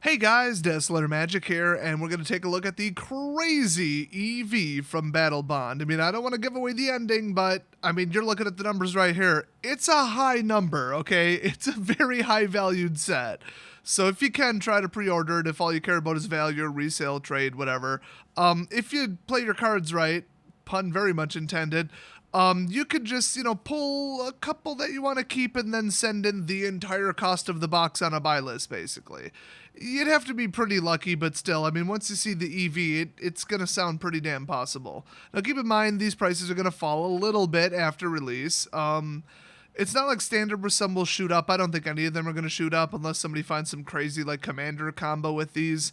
Hey guys, Desolator Magic here, and we're going to take a look at the crazy EV from Battlebond. I mean, I don't want to give away the ending, but, I mean, you're looking at the numbers right here. It's a high number, okay? It's a very high valued set. So if you can, try to pre-order it if all you care about is value, resale, trade, whatever. If you play your cards right, pun very much intended, you could just, pull a couple that you want to keep and then send in the entire cost of the box on a buy list, basically. You'd have to be pretty lucky, but still, I mean, once you see the EV, it's going to sound pretty damn possible. Now, keep in mind, these prices are going to fall a little bit after release. It's not like standard where some will shoot up. I don't think any of them are going to shoot up unless somebody finds some crazy, like, commander combo with these.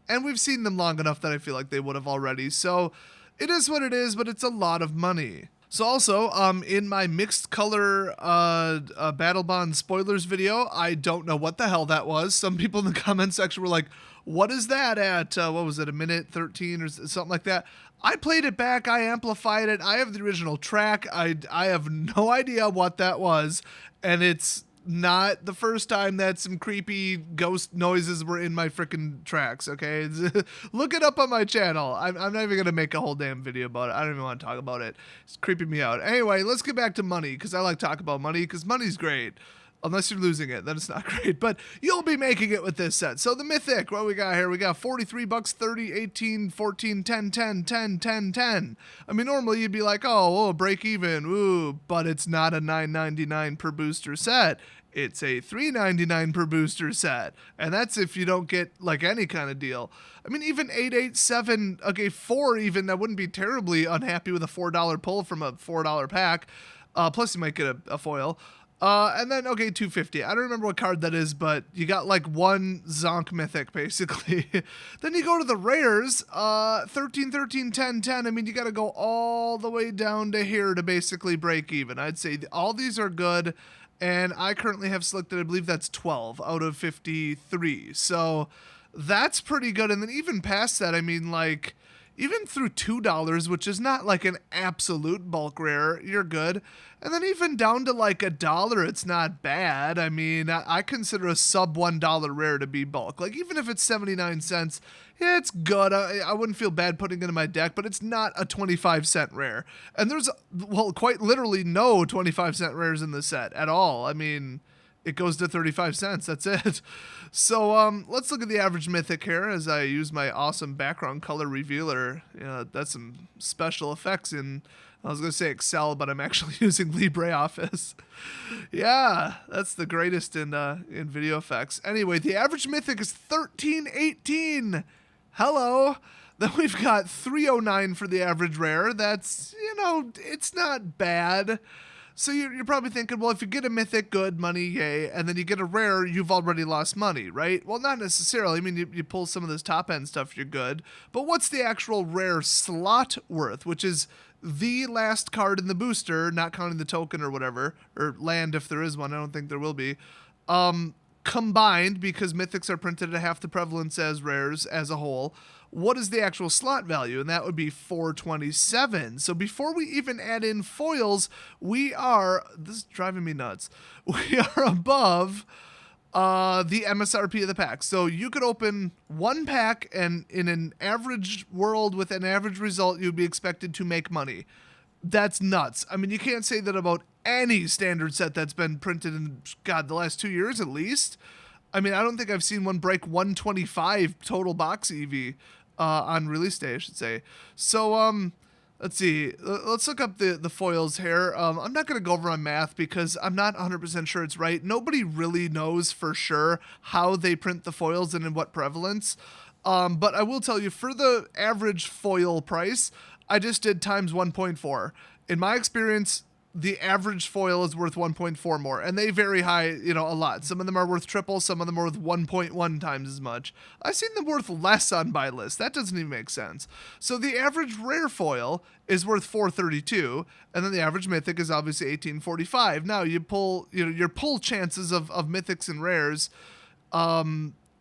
And we've seen them long enough that I feel like they would have already. So, it is what it is, but it's a lot of money. So also, in my mixed color Battlebond spoilers video, I don't know what the hell that was. Some people in the comment section were like, what is that at, what was it, a minute 13 or something like that? I played it back, I amplified it, I have the original track, I have no idea what that was, and it's not the first time that some creepy ghost noises were in my freaking tracks, okay? Look it up on my channel. I'm not even going to make a whole damn video about it. I don't even want to talk about it. It's creeping me out. Anyway, let's get back to money, because I like talking about money, because money's great. Unless you're losing it, then it's not great. But you'll be making it with this set. So the Mythic, what we got here? We got 43 bucks, 30, 18, 14, 10, 10, 10, 10, 10. I mean, normally you'd be like, oh, break even, ooh, but it's not a $9.99 per booster set. It's a $3.99 per booster set. And that's if you don't get, like, any kind of deal. I mean, even 887, okay, 4 even, I wouldn't be terribly unhappy with a $4 pull from a $4 pack. Plus you might get a foil. And then, okay, 250. I don't remember what card that is, but you got like one Zonk Mythic, basically. Then you go to the rares, 13, 13, 10, 10. I mean, you got to go all the way down to here to basically break even. I'd say all these are good, and I currently have selected, I believe that's 12 out of 53. So that's pretty good. And then even past that, I mean, like, even through $2, which is not like an absolute bulk rare, you're good. And then even down to like $1, it's not bad. I mean, I consider a sub $1 rare to be bulk. Like, even if it's 79 cents, yeah, it's good. I wouldn't feel bad putting it in my deck, but it's not a 25-cent rare. And there's, well, quite literally no 25-cent rares in the set at all. I mean, it goes to 35 cents. That's it. So let's look at the average Mythic here as I use my awesome background color revealer. That's some special effects in, I was going to say Excel, but I'm actually using LibreOffice. Yeah, that's the greatest in video effects. Anyway, the average Mythic is 1318. Hello. Then we've got 309 for the average rare. That's, it's not bad. So you're probably thinking, well, if you get a Mythic, good, money, yay, and then you get a rare, you've already lost money, right? Well, not necessarily. I mean, you pull some of this top-end stuff, you're good. But what's the actual rare slot worth, which is the last card in the booster, not counting the token or whatever, or land if there is one, I don't think there will be, combined, because Mythics are printed at half the prevalence as rares as a whole. What is the actual slot value? And that would be 427. So before we even add in foils, this is driving me nuts, we are above the MSRP of the pack. So you could open one pack, and in an average world with an average result, you'd be expected to make money. That's nuts. I mean, you can't say that about any standard set that's been printed in, God, the last 2 years at least. I mean, I don't think I've seen one break 125 total box EV on release day, I should say. So, let's see. Let's look up the foils here. I'm not going to go over on math because I'm not 100% sure it's right. Nobody really knows for sure how they print the foils and in what prevalence. But I will tell you, for the average foil price, I just did times 1.4. In my experience, the average foil is worth 1.4 more, and they vary high, a lot. Some of them are worth triple, some of them are worth 1.1 times as much. I've seen them worth less on buy list. That doesn't even make sense. So the average rare foil is worth 432, and then the average mythic is obviously 1845. Now you pull, your pull chances of mythics and rares,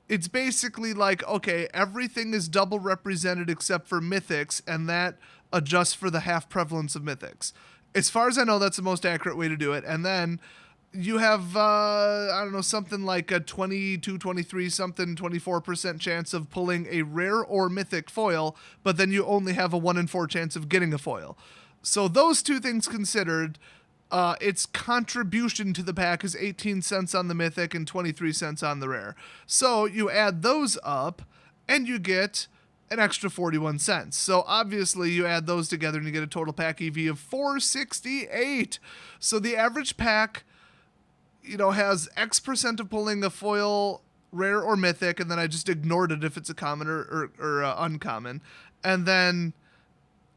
it's basically like, okay, everything is double represented except for mythics, and that adjusts for the half prevalence of mythics. As far as I know, that's the most accurate way to do it. And then you have I don't know, something like a 22, 23 something 24% chance of pulling a rare or mythic foil, but then you only have a 1 in 4 chance of getting a foil. So those two things considered, its contribution to the pack is 18 cents on the mythic and 23 cents on the rare. So you add those up and you get an extra 41 cents. So obviously you add those together and you get a total pack EV of 468. So the average pack, has X percent of pulling a foil, rare or mythic, and then I just ignored it if it's a common or uncommon. And then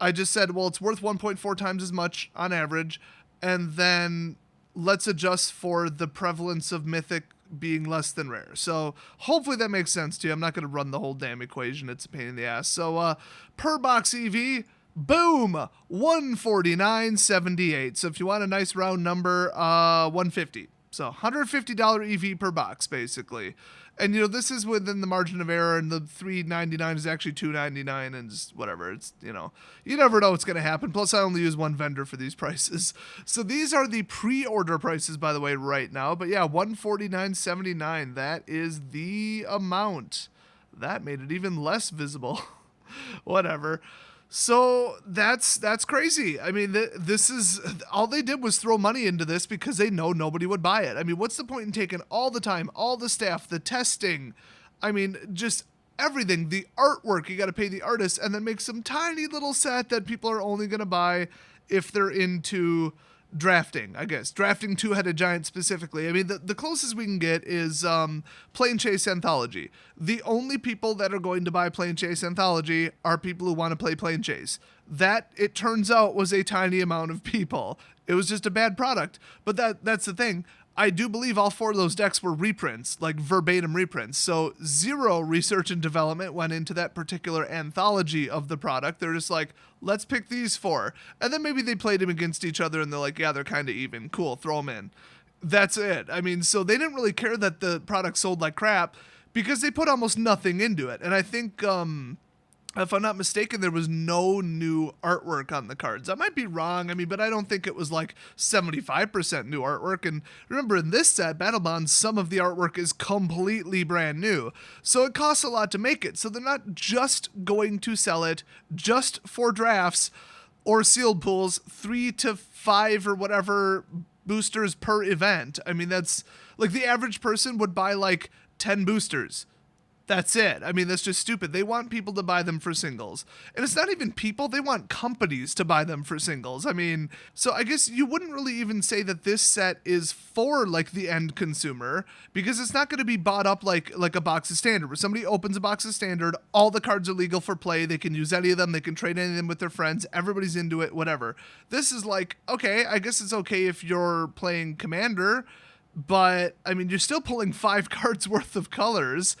I just said, well, it's worth 1.4 times as much on average. And then let's adjust for the prevalence of mythic being less than rare. So hopefully that makes sense to you. I'm not going to run the whole damn equation. It's a pain in the ass. So per box EV, boom, 149.78. So if you want a nice round number, 150. So $150 EV per box, basically. And, this is within the margin of error, and the $3.99 is actually $2.99, and just whatever. It's, you never know what's going to happen. Plus, I only use one vendor for these prices. So these are the pre-order prices, by the way, right now. But yeah, $149.79. That is the amount. That made it even less visible. Whatever. So that's crazy. I mean, this is all they did was throw money into this because they know nobody would buy it. I mean, what's the point in taking all the time, all the staff, the testing? I mean, just everything, the artwork, you got to pay the artist and then make some tiny little set that people are only going to buy if they're into drafting, I guess. Drafting Two-Headed Giant specifically. I mean, the closest we can get is Plane Chase Anthology. The only people that are going to buy Plane Chase Anthology are people who want to play Plane Chase. That, it turns out, was a tiny amount of people. It was just a bad product. But that's the thing. I do believe all 4 of those decks were reprints, like verbatim reprints. So 0 research and development went into that particular anthology of the product. They're just like, let's pick these 4. And then maybe they played them against each other and they're like, yeah, they're kind of even. Cool, throw them in. That's it. I mean, so they didn't really care that the product sold like crap because they put almost nothing into it. And I think, if I'm not mistaken, there was no new artwork on the cards. I might be wrong, but I don't think it was like 75% new artwork. And remember, in this set, Battlebond, some of the artwork is completely brand new. So it costs a lot to make it. So they're not just going to sell it just for drafts or sealed pools, 3 to 5 or whatever boosters per event. I mean, that's like the average person would buy like 10 boosters. That's it. I mean, that's just stupid. They want people to buy them for singles. And it's not even people. They want companies to buy them for singles. I mean, so I guess you wouldn't really even say that this set is for like the end consumer because it's not going to be bought up like a box of standard where somebody opens a box of standard, all the cards are legal for play. They can use any of them. They can trade any of them with their friends. Everybody's into it, whatever. This is like, okay, I guess it's okay if you're playing Commander, but I mean, you're still pulling 5 cards worth of colors.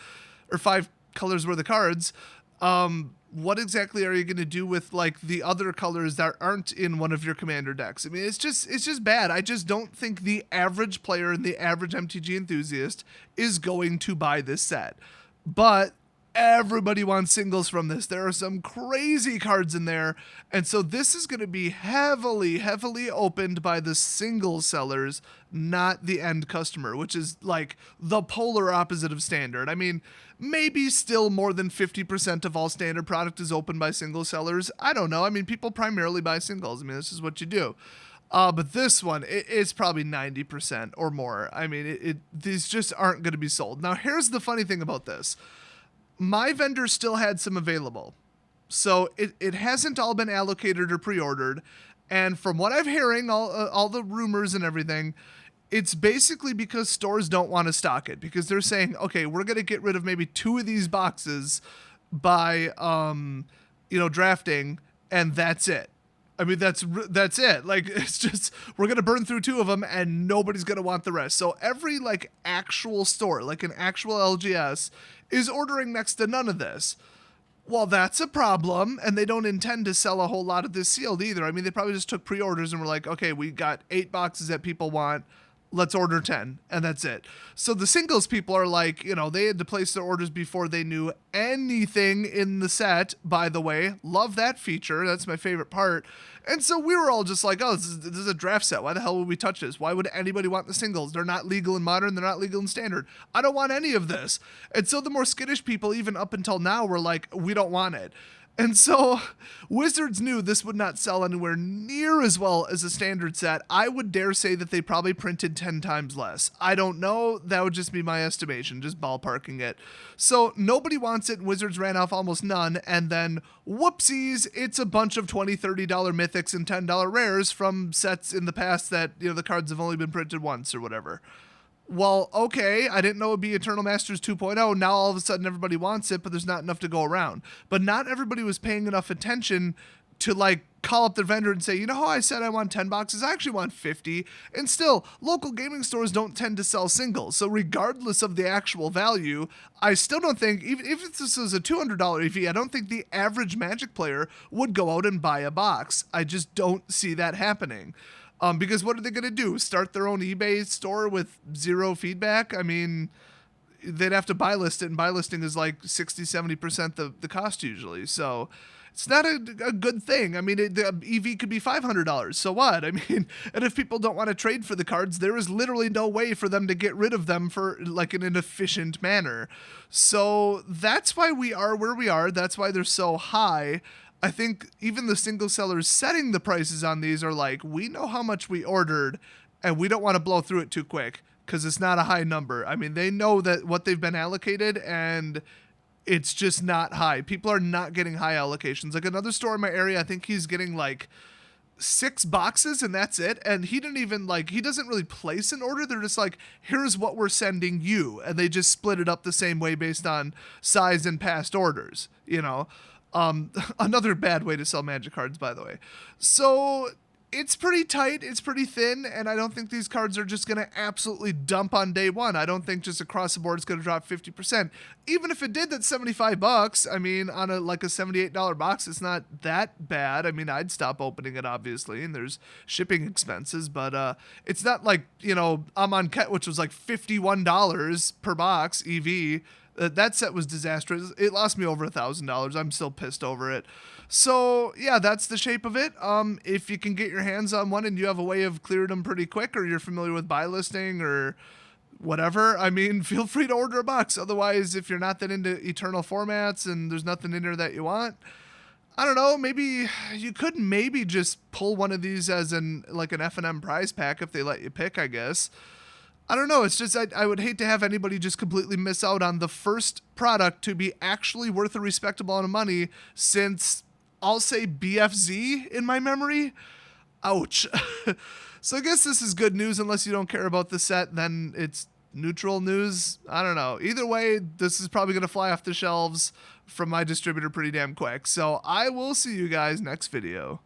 Or 5 colors worth of cards. What exactly are you going to do with like the other colors that aren't in one of your commander decks? I mean, it's just bad. I just don't think the average player and the average MTG enthusiast is going to buy this set. But everybody wants singles from this. There are some crazy cards in there. And so this is going to be heavily opened by the single sellers, not the end customer, which is like the polar opposite of standard. I mean, maybe still more than 50% of all standard product is opened by single sellers. I don't know. I mean, people primarily buy singles. I mean, this is what you do. But this one, it's probably 90% or more. I mean, these just aren't going to be sold. Now, here's the funny thing about this. My vendor still had some available. So it hasn't all been allocated or pre-ordered. And from what I'm hearing, all the rumors and everything, it's basically because stores don't want to stock it. Because they're saying, okay, we're going to get rid of maybe 2 of these boxes by, drafting, and that's it. I mean, that's it. Like, it's just, we're going to burn through 2 of them and nobody's going to want the rest. So every like actual store, like an actual LGS, is ordering next to none of this. Well, that's a problem, and they don't intend to sell a whole lot of this sealed either. I mean, they probably just took pre-orders and were like, okay, we got 8 boxes that people want. let's order 10, and that's it. So the singles people are like, they had to place their orders before they knew anything in the set. By the way, love that feature. That's my favorite part. And so we were all just like, oh, this is a draft set. Why the hell would we touch this? Why would anybody want the singles? They're not legal in modern. They're not legal in standard. I don't want any of this. And so the more skittish people, even up until now, were like, we don't want it. And so Wizards knew this would not sell anywhere near as well as a standard set. I would dare say that they probably printed 10 times less. I don't know. That would just be my estimation, just ballparking it. So nobody wants it. Wizards ran off almost none. And then whoopsies, it's a bunch of $20, $30 mythics and $10 rares from sets in the past that, the cards have only been printed once or whatever. Well, okay, I didn't know it would be Eternal Masters 2.0. Now all of a sudden everybody wants it, but there's not enough to go around. But not everybody was paying enough attention to call up their vendor and say, how I said I want 10 boxes? I actually want 50. And still, local gaming stores don't tend to sell singles. So regardless of the actual value, I still don't think, even if this is a $200 EV, I don't think the average Magic player would go out and buy a box. I just don't see that happening. Because what are they going to do? Start their own eBay store with zero feedback? I mean, they'd have to buy list it, and buy listing is 60-70% the cost usually. So it's not a good thing. I mean, the EV could be $500. So what? I mean, and if people don't want to trade for the cards, there is literally no way for them to get rid of them for in an efficient manner. So that's why we are where we are. That's why they're so high. I think even the single sellers setting the prices on these are like, we know how much we ordered and we don't want to blow through it too quick because it's not a high number. I mean, they know that what they've been allocated and it's just not high. People are not getting high allocations. Another store in my area, I think he's getting 6 boxes and that's it. And he didn't even he doesn't really place an order. They're just here's what we're sending you. And they just split it up the same way based on size and past orders, Another bad way to sell Magic cards, by the way. So it's pretty tight. It's pretty thin. And I don't think these cards are just going to absolutely dump on day one. I don't think just across the board it's going to drop 50%. Even if it did, that's $75. I mean, on a $78 box, it's not that bad. I mean, I'd stop opening it, obviously, and there's shipping expenses. But it's not Amon Ket, which was $51 per box, EV. That set was disastrous. It lost me over $1,000. I'm still pissed over it. So yeah, that's the shape of it. If you can get your hands on one and you have a way of clearing them pretty quick, or you're familiar with buy listing or whatever, I mean, feel free to order a box. Otherwise, if you're not that into Eternal formats and there's nothing in there that you want, I don't know, maybe you could just pull one of these as an F&M prize pack if they let you pick, I guess. I don't know. It's just I would hate to have anybody just completely miss out on the first product to be actually worth a respectable amount of money since, I'll say, BFZ in my memory. Ouch. So I guess this is good news unless you don't care about the set. Then it's neutral news. I don't know. Either way, this is probably going to fly off the shelves from my distributor pretty damn quick. So I will see you guys next video.